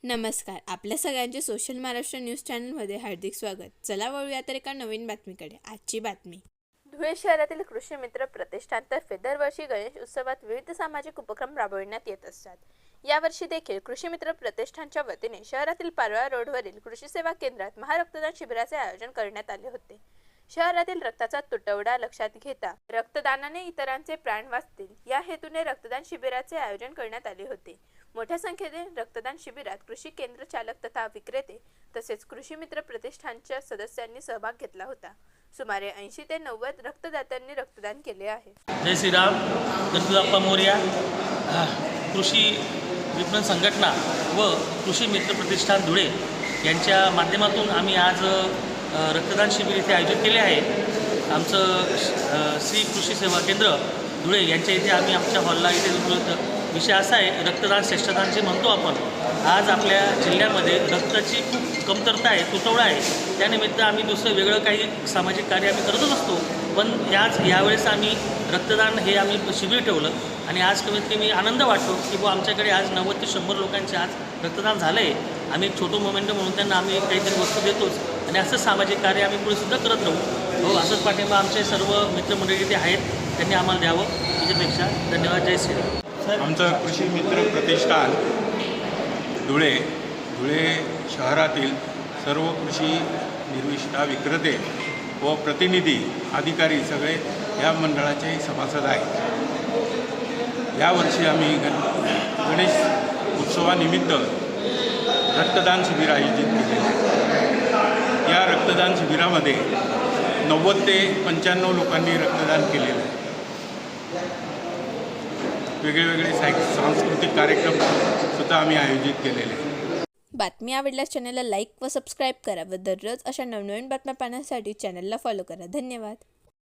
नमस्कार. आपल्या सगळ्यांचे सोशल महाराष्ट्र न्यूज चॅनलमध्ये हार्दिक स्वागत. चला वळूया तर एका नवीन बातमीकडे. आजची बातमी. धुळे शहरातील कृषी मित्र प्रतिष्ठानतर्फे दरवर्षी गणेश उत्सवात विविध सामाजिक उपक्रम राबविण्यात येत असतात. यावर्षी देखील कृषी मित्र प्रतिष्ठानच्या वतीने शहरातील पारोळा रोडवरील कृषी सेवा केंद्रात महारक्तदान शिबिराचे आयोजन करण्यात आले होते. शहरातील रक्ताचा तुटवडा लक्षात घेता रक्तदानाने इतरांचे प्राण वाचतील या हेतूने रक्तदान शिबिराचे आयोजन करण्यात आले होते. मोठ्या संख्येने रक्तदान शिबिरात कृषी केंद्र चालक तथा विक्रेते तसेच कृषी मित्र प्रतिष्ठानच्या सदस्यांनी सहभाग घेतला होता. सुमारे 80 ते 90 रक्तदात्यांनी रक्तदान केले आहे. जय श्रीराम. गणपती मोरया. कृषी विपणन संघटना व कृषी मित्र प्रतिष्ठान धुळे यांच्या माध्यमातून आम्ही आज रक्तदान शिबिर इथे आयोजित केले आहे. आमचं श्री कृषी सेवा केंद्र धुळे यांच्या इथे आम्ही आमच्या हॉलला इथे विषय असा आहे, रक्तदान श्रेष्ठदान जे म्हणतो आपण. आज आपल्या जिल्ह्यामध्ये रक्ताची खूप कमतरता आहे, तुटवडा आहे. त्यानिमित्त आम्ही दुसरं वेगळं काही सामाजिक कार्य आम्ही करतच असतो, पण यावेळेस आम्ही रक्तदान हे आम्ही शिबिर ठेवलं आणि आज कमीत कमी आनंद वाटतो की आमच्याकडे आज 90 ते 100 लोकांचे आज रक्तदान झालं आहे. आम्ही एक छोटं मोमेंट म्हणून त्यांना आम्ही काहीतरी वस्तू देतोच आणि असंच सामाजिक कार्य आम्ही पुढेसुद्धा करत राहू. हो, असंच पाठिंबा आमचे सर्व मित्रमंडळी जे आहेत त्यांनी आम्हाला द्यावं. त्याच्यापेक्षा धन्यवाद. जय श्रीराम. आमचं कृषी मित्र प्रतिष्ठान धुळे शहरातील सर्व कृषी निर्विष्ठा विक्रेते व प्रतिनिधी अधिकारी सगळे या मंडळाचे सभासद आहेत. यावर्षी आम्ही गणेश उत्सवानिमित्त रक्तदान शिबिर आयोजित केले. या रक्तदान शिबिरामध्ये 90 ते 95 लोकांनी रक्तदान केलेलं आहे. वेगळे सांस्कृतिक कार्यक्रम सुद्धा आम्ही आयोजित केलेले आहेत. बातमी आवडल्यास चॅनलला लाईक व सबस्क्राईब करा व दररोज अशा नवनवीन बातम्या पाहण्यासाठी चॅनलला फॉलो करा. धन्यवाद.